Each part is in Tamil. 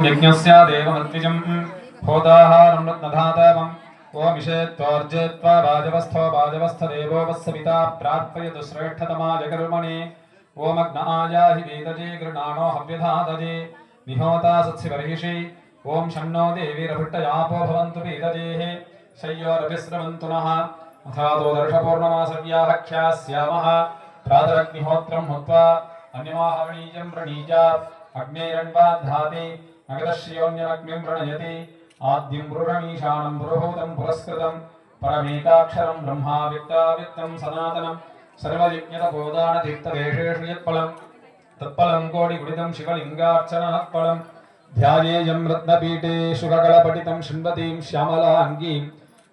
यज्ञस्य देवमत्विजं होदाहारं रत्नधातवम् ओमिषेत्वार्जेत्वा वाजवस्थो वाजवस्थदेवो वत्सविता प्रार्थयतु श्रेष्ठतमाय कर्मणे ओमग्नायाहि वेदजे गृणानो हव्यधादजे निहोता सत्सिवर्हिषि ओम शन्नो देवीरभृट्टयापो भवन्तु वेदजेः शय्योरभिस्रवन्तु नः अथातो दर्शपूर्णमासव्याः ख्यास्यामः प्रातरग्निहोत्रं हुत्वा अन्यमाहवणीयं प्रणीजा अग्नेरण्वाद्धाति अगदश्रियोऽन्यमग्निं प्रणयति आद्यं पुरुषमीशानं पुरुहूतं पुरस्कृतं परमेकाक्षरं ब्रह्मा व्यक्ताव्यक्तं सनातनं सर्वयज्ञतपोदानतीर्थदेशेषु यत्फलं तत्फलं कोटिगुणितं शिवलिङ्गार्चनात्फलं ध्यायेयं रत्नपीठे शुभकलपठितं शृण्वतीं श्यामलाङ्गीं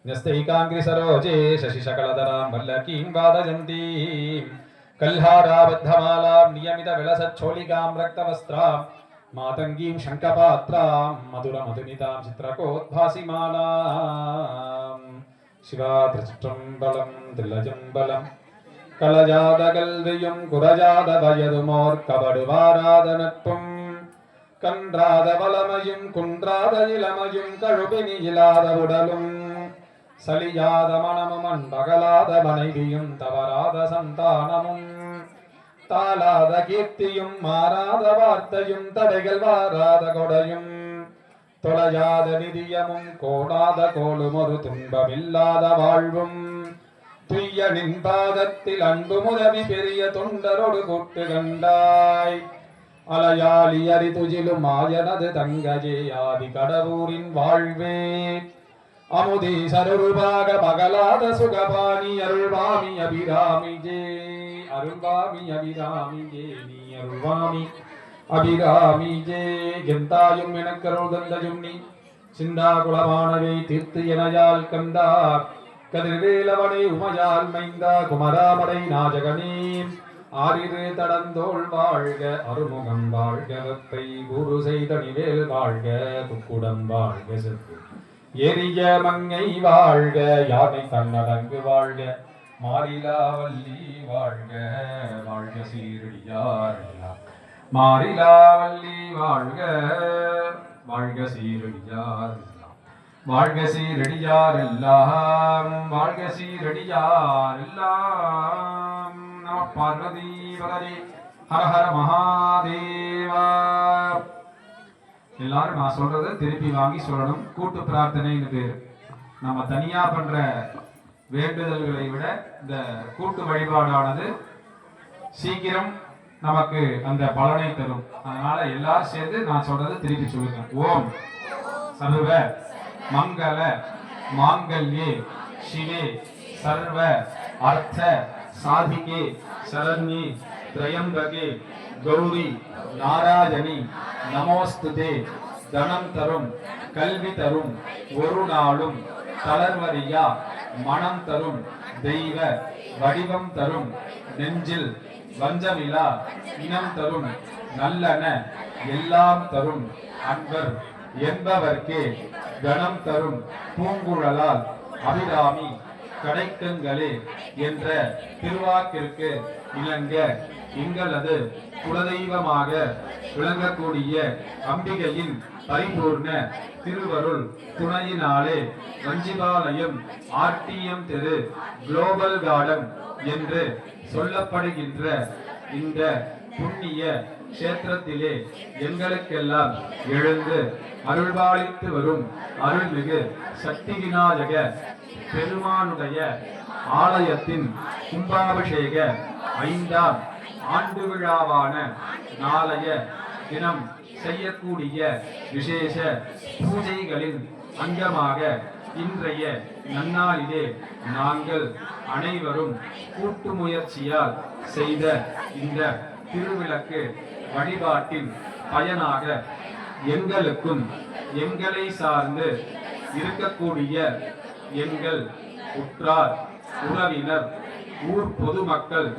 न्यस्तैकाङ्ग्रिसरोजे शशिशकलधरां वल्लकीं वादयन्तीं कल्हाराबद्धमालां नियमितविलसच्छोलिकां रक्तवस्त्रां मातङ्गीं शङ्खपात्रां मधुरमधुनितां चित्रकोद्भासिमालां शिवा त्रिचित्रम्बलं त्रिलजम्बलं कलजादकल्वियुं कुरजादवयदुमोर्कबडुवारादनट्पुं कण्ड्रादवलमयुं कुण्ड्रादइलमयुं कழுபினியிலாதவுடலும் சலியாத மனமும் அன்பகலாத மனைவியும் தவறாத சந்தானமும் தாளாத கீர்த்தியும் மாறாத வார்த்தையும் தடைகள் வாராத கொடையும் தொலையாத நிதியமும் கோடாத கோளும் ஒரு துன்பமில்லாத வாழ்வும் துய்யனின் பாதத்தில் அன்பு முதவி பெரிய தொண்டரோடு கூட்டு கண்டாய் அலையாளி அறிதுஜிலும் மாயனது தங்கஜே ஆதி கடவுரின் வாழ்வே அமுதி சருபாக மகளாத சுகபாணி அருள்வாமி அபிராமி ஜே அருள்வாமி அபிராமி ஜே நீ அருள்வாமி அபிராமி ஜே எந்தாயும் எனக்கருள் தந்தஜும் நீ சிந்தா குலமானவை தீர்த்து எனையால் கந்தா கதிர்வேலவனை உமையால் மைந்தா குமராமடை நாஜகனே ஆரிரு தடந்தோள் வாழ்க அருமுகம் வாழ்க வெப்பை குரு செய்தனிவேல் வாழ்க துக்குடம் வாழ்க செப்பு எரிய மங்கை வாழ்க யானை கண்ணடங்கு வாழ்க மாரிலாவல்லி வாழ்க வாழ்க சீரடியார் மாரிலாவல்லி வாழ்க வாழ்க சீரடியார் வாழ்க சீரடியார் எல்லாம் வாழ்க சீரடியார் எல்லாம் நம பார்வதி பதே ஹர ஹர மகாதேவா. எல்லாரும் நான் சொல்றதை திருப்பி வாங்கி சொல்லணும். கூட்டு பிரார்த்தனைன்னு பேர். நம்ம தனியா பண்ற வேண்டுதல்களை விட இந்த கூட்டு வழிபாடானது சீக்கிரம் நமக்கு அந்த பலனை தரும். அதனால எல்லாரும் சேர்ந்து நான் சொல்றதை திருப்பி சொல்லுங்க. ஓம் சர்வ மங்கள மாங்கல்யே சிவே சர்வ அர்த்த சாதிகே சரண்யே த்ரயம்பகே கௌரி நாராயணி நமோஸ்துதே. தனம் தரும் கல்வி தரும் ஒரு நாளும் தளர்வரியா மனம் தரும் தெய்வ வடிவம் தரும் நெஞ்சில் வஞ்சமிலா இனம் தரும் நல்லன எல்லாம் தரும் அன்பர் என்பவர்க்கே கணம் தரும் பூங்குழலால் அபிராமி கடைக்கங்களே என்ற திருவாக்கிற்கு இணங்க எங்களது குலதெய்வமாக விளங்கக்கூடிய அம்பிகையின் பரிபூர்ண திருவருள் துணையினாலே வஞ்சிபாலயம் ஆர்டிஎம் தெரு குளோபல் கார்டன் என்று சொல்லப்படுகின்ற இந்த புண்ணிய கஷேத்திரத்திலே எங்களுக்கெல்லாம் எழுந்து அருள்பாலித்து வரும் அருள்மிகு சக்தி விநாயக பெருமானுடைய ஆலயத்தின் கும்பாபிஷேக 5ஆம் ஆண்டு விழாவான நாளைய தினம் செய்யக்கூடிய விசேஷ பூஜைகளின் அங்கமாக இன்றைய நன்னாளிலே நாங்கள் அனைவரும் கூட்டு முயற்சியால் செய்த இந்த திருவிளக்கு வழிபாட்டின் பயனாக எங்களுக்கும் எங்களை சார்ந்து இருக்கக்கூடிய எங்கள் உற்றார் உறவினர் ஊர் பொதுமக்கள்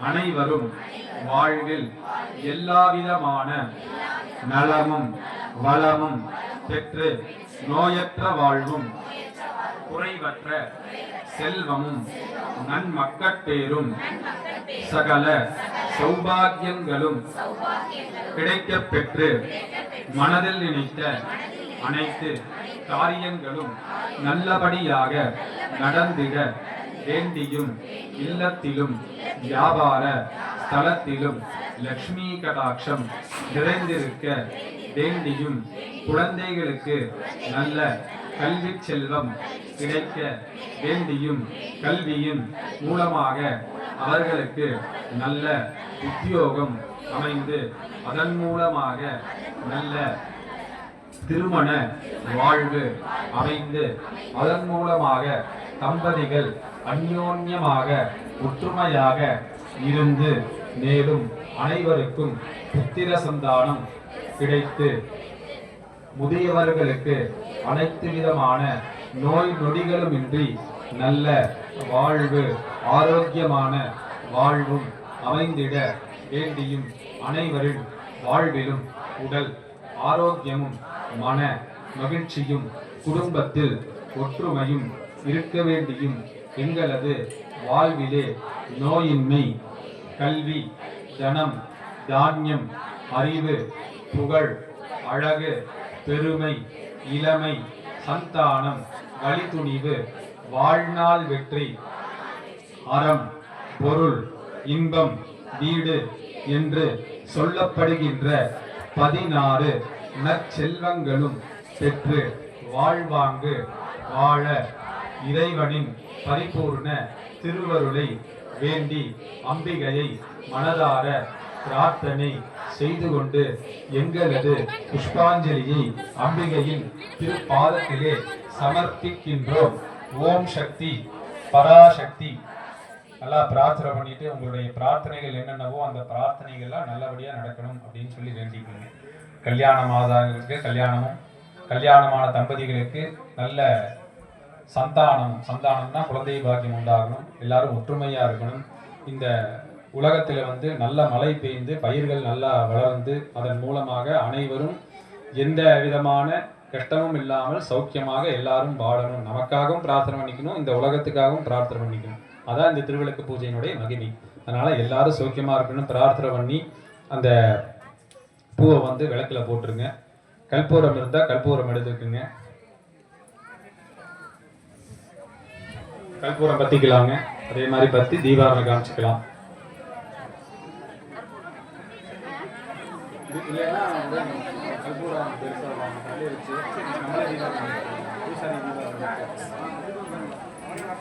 அனைவரும் வாழ்வில் எல்லாவிதமான நலமும் வளமும் பெற்று நோயற்ற வாழ்வும் குறைவற்ற செல்வமும் நன்மக்கட்பேரும் சகல சௌபாகியங்களும் கிடைக்கப் பெற்று மனதில் நினைத்த அனைத்து காரியங்களும் நல்லபடியாக நடந்திட வேண்டியும் இல்லத்திலும் வியாபார ஸ்தலத்திலும் லக்ஷ்மி கடாட்சம் நிறைந்திருக்க வேண்டியும் குழந்தைகளுக்கு நல்ல கல்வி செல்வம் கிடைக்க வேண்டியும் கல்வியின் மூலமாக அவர்களுக்கு நல்ல உத்தியோகம் அமைந்து அதன் மூலமாக நல்ல திருமண வாழ்வு அமைந்து அதன் மூலமாக தம்பதிகள் அந்யோன்யமாக ஒற்றுமையாக இருந்து மேலும் அனைவருக்கும் புத்திர சந்தானம் கிடைத்து முதியவர்களுக்கு அனைத்து விதமான நோய் நொடிகளுமின்றி நல்ல வாழ்வு ஆரோக்கியமான வாழ்வும் அமைந்திட வேண்டியும் அனைவரின் வாழ்விலும் உடல் ஆரோக்கியமும் மன மகிழ்ச்சியும் குடும்பத்தில் ஒற்றுமையும் இருக்க வேண்டியும் எங்களது வாழ்விலே நோயின்மை கல்வி தனம் தானியம் அறிவு புகழ் அழகு பெருமை இளமை சந்தானம் வழித்துணிவு வாழ்நாள் வெற்றி அறம் பொருள் இன்பம் வீடு என்று சொல்லப்படுகின்ற 16 நற்செல்வங்களும் பெற்று வாழ்வாங்கு வாழ இறைவனின் பரிபூர்ண திருவருளை வேண்டி அம்பிகையை மனதார பிரார்த்தனை செய்து கொண்டு எங்களது புஷ்பாஞ்சலியை அம்பிகையின் திருப்பாதத்திலே சமர்ப்பிக்கின்றோம். ஓம் சக்தி பராசக்தி. நல்லா பிரார்த்தனை பண்ணிட்டு உங்களுடைய பிரார்த்தனைகள் என்னென்னவோ அந்த பிரார்த்தனைகள்லாம் நல்லபடியாக நடக்கணும் அப்படின்னு சொல்லி வேண்டிக்கணும். கல்யாணமாதவர்களுக்கு கல்யாணமும் கல்யாணமான தம்பதிகளுக்கு நல்ல சந்தானம்னா குழந்தை பாக்கியம் உண்டாகணும். எல்லாரும் ஒற்றுமையாக இருக்கணும். இந்த உலகத்தில் நல்ல மழை பெய்ந்து பயிர்கள் நல்லா வளர்ந்து அதன் மூலமாக அனைவரும் எந்த விதமான கஷ்டமும் இல்லாமல் சௌக்கியமாக எல்லாரும் வாழணும். நமக்காகவும் பிரார்த்தனை பண்ணிக்கணும், இந்த உலகத்துக்காகவும் பிரார்த்தனை பண்ணிக்கணும். அதான் இந்த திருவிளக்கு பூஜையினுடைய மகிமை. அதனால எல்லாரும் சௌக்கியமாக இருக்கணும் பிரார்த்தனை பண்ணி அந்த பூவை விளக்குல போட்டுருங்க. கற்பூரம் இருந்தால் கற்பூரம் எடுத்துக்குங்க. கற்பூரம் பத்திக்கலாங்க. அதே மாதிரி பத்தி தீபாவளி காமிச்சுக்கலாம்.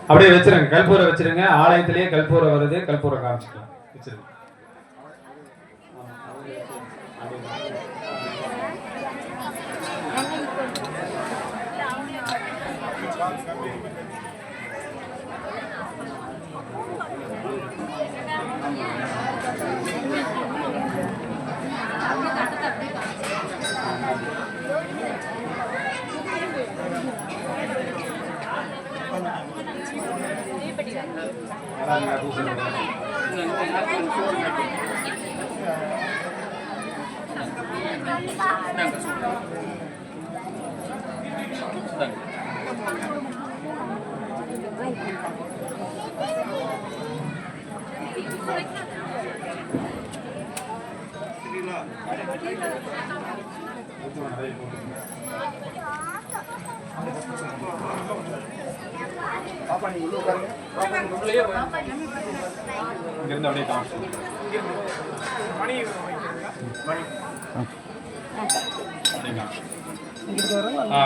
அப்படியே வச்சிருங்க. கற்பூரம் வச்சிருங்க. ஆலயத்திலேயே கற்பூரம் வருது. கற்பூரம் காமிச்சுக்கலாம். வச்சிருங்க.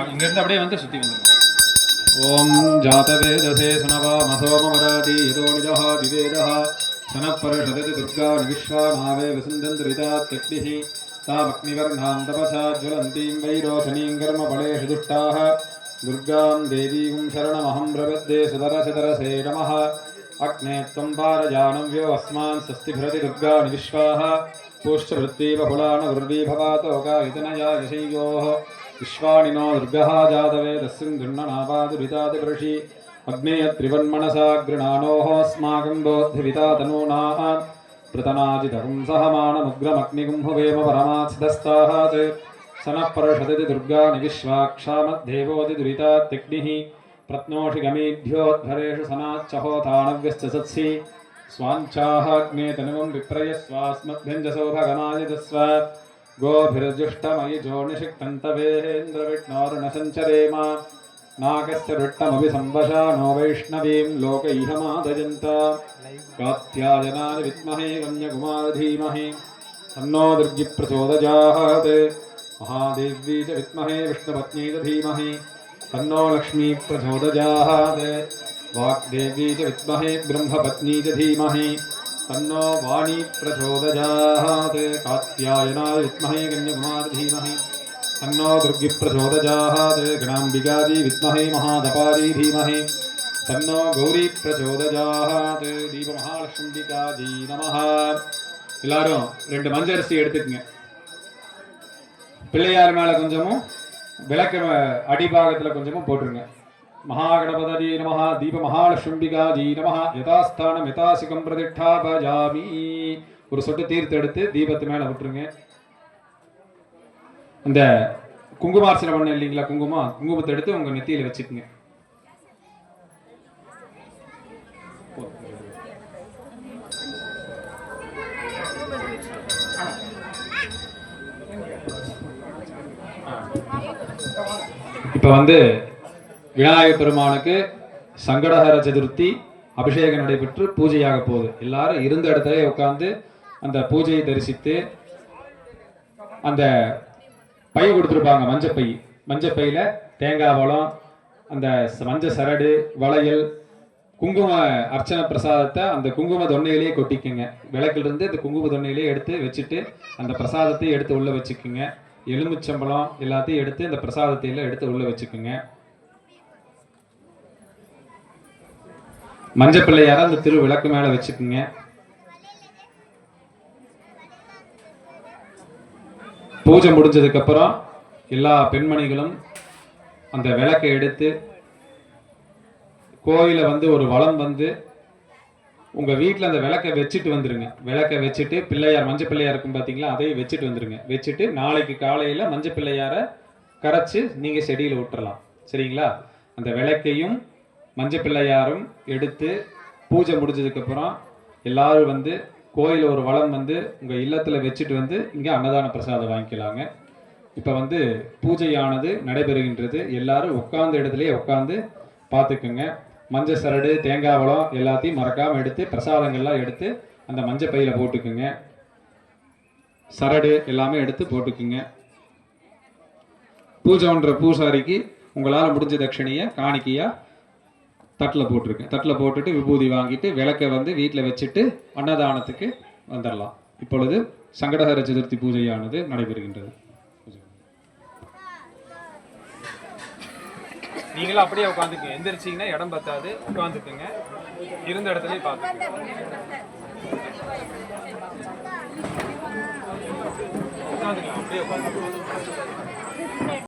இங்கிருந்து அப்படியே சுத்தி வந்து ஓம் ஜாதவேதசே சனவாமசோமவராதி யதோ நிஜஹ விவேதஹ சனப்பரஷததி துர்கா விஸ்வாநாவே வசுந்தந்திரிதாத்யக்னிஹ தாமக்னிவர்ணாம் தபசா ஜ்வலந்தீம் வைரோஷணீம் கர்மபலேஷு துஷ்டாஹ துர்காம் தேவீம் சரணமஹம் பிரபத்யே சுதரசதரசே நமः அக்னே த்வம் பாரஜானவ்யோ அஸ்மான் சஸ்திபிரதி துர்காணி விஸ்வாஹ பூஷ்சவృత్తి బహుళాన వృద్ధి భవాతోగా వితనయా యశయోః విశ్వానినో దుర్గః జాతవేదస్సిం దున్ననాపాదురితాది పృషి అగ్నేయ త్రివన్మనసా గృణానోః స్మాకం బోద్ధివితా తనూనా ప్రతనాజితకం సహమానముగ్రమగ్నిగుం హువేమ పరమాసిదస్తాహాత్ సనఃపరషదతి దుర్గాని విశ్వాక్షామద్దేవోతి దురితాత్యగ్నిః ప్రత్నోషి గమీఢ్యోద్ధరేషు సనాచ్చహోతానవ్యశ్చ సత్సి स्वाञ्चाहाग्ने तनुवं विप्रयस्वास्मद्भ्यञ्जसौभगमायजस्व गोभिर्जुष्टमयि जोनिषिक्तन्तवेन्द्रविष्णोर्न नागस्य वृट्टमभि संवशा नो वैष्णवीं लोकैहमादयन्त कात्यायनाय विद्महे कन्याकुमारी धीमहि तन्नो दुर्गी प्रचोदयात् महादेवी च विद्महे विष्णुपत्नी च धीमहि तन्नो लक्ष्मी प्रचोदयात् वाग्देवी च विद्महे ब्रह्मपत्नी च धीमहि तन्नो वाणी प्रचोदयात् कात्यायनाय विद्महे कन्याकुमारी धीमहि तन्नो दुर्गी प्रचोदयात् गणाम्बिकाजी विद्महे महादपारी धीमहि तन्नो गौरी प्रचोदयात् दीप महालक्ष्मीकाजी नमः எல்லாரும் ரெண்டு மஞ்சரிசி எடுத்துக்கங்க பிள்ளையார் மேல கொஞ்சமும் விளக்கு அடிபாகத்துல கொஞ்சமும் போட்டுருங்க महागणपतये नमः दीप महालक्ष्मीकाजी नमः यथास्थानं यथासिकं प्रतिष्ठापयामि ஒரு சொட்டு தீர்த்து எடுத்து தீபத்து மேல விட்டுருங்க அந்த குங்குமார்ச்சனை பண்ண இல்லீங்களா குங்குமத்தை எடுத்து உங்க நெத்தியில வச்சுக்கங்க இப்ப வந்து விநாயகர் பெருமானுக்கு சங்கடஹர சதுர்த்தி அபிஷேகம் நடைபெற்று பூஜையாக போகுது எல்லாரும் இருந்த இடத்துல உட்கார்ந்து அந்த பூஜையை தரிசித்து அந்த பை கொடுத்துருப்பாங்க மஞ்சப்பையில தேங்காய் பழம் அந்த மஞ்ச சரடு வளையல் குங்கும அர்ச்சனை பிரசாதத்தை அந்த குங்கும தொன்னையிலேயே கொட்டிக்குங்க விளக்கிலிருந்து அந்த குங்கும தொன்னையிலேயே எடுத்து வச்சுட்டு அந்த பிரசாதத்தை எடுத்து உள்ள வச்சுக்குங்க எலுமிச்சம்பழம் எல்லாத்தையும் எடுத்து இந்த பிரசாதத்தையில எடுத்து உள்ள வச்சுக்குங்க மஞ்சப்பிள்ளையார அந்த திரு விளக்கு மேல வச்சுக்குங்க பூஜை முடிஞ்சதுக்கு அப்புறம் எல்லா பெண்மணிகளும் அந்த விளக்கை எடுத்து கோயில வந்து ஒரு வலம் வந்து உங்க வீட்டுல அந்த விளக்கை வச்சுட்டு வந்துருங்க விளக்கை வச்சுட்டு பிள்ளையார் மஞ்சள் பிள்ளையார் இருக்கும் பாத்தீங்களா அதையும் வச்சுட்டு வந்துருங்க வச்சுட்டு நாளைக்கு காலையில மஞ்சள் பிள்ளையார கரைச்சு நீங்க செடியில விட்டுறலாம் சரிங்களா அந்த விளக்கையும் மஞ்சள் பிள்ளையாரும் எடுத்து பூஜை முடிஞ்சதுக்கு அப்புறம் எல்லாரும் வந்து கோயில ஒரு வளம் வந்து உங்க இல்லத்துல வச்சுட்டு வந்து இங்க அன்னதான பிரசாதம் வாங்கிக்கலாங்க இப்ப வந்து பூஜையானது நடைபெறுகின்றது எல்லாரும் உட்கார்ந்த இடத்துலயே உட்கார்ந்து பார்த்துக்குங்க மஞ்சள் சரடு தேங்காய் பழம் எல்லாத்தையும் மறக்காம எடுத்து பிரசாதங்கள்லாம் எடுத்து அந்த மஞ்சள் பையில போட்டுக்குங்க சரடு எல்லாமே எடுத்து போட்டுக்குங்க பூஜை பண்ற பூசாரிக்கு உங்களால முடிஞ்ச தட்சணையை காணிக்கையா தட்டில் போட்டிருக்கேன் தட்டில் போட்டுட்டு விபூதி வாங்கிட்டு விளக்கை வந்து வீட்டில் வச்சுட்டு அன்னதானத்துக்கு வந்துடலாம் இப்பொழுது சங்கடஹர சதுர்த்தி பூஜையானது நடைபெறுகின்றது நீங்களும் அப்படியே உட்காந்துக்குங்க எந்திரிச்சிங்கன்னா இடம் பத்தாது உட்காந்துக்குங்க இருந்த இடத்துலயே பார்த்துக்கங்க உட்காந்துக்கலாம் அப்படியே உட்காந்து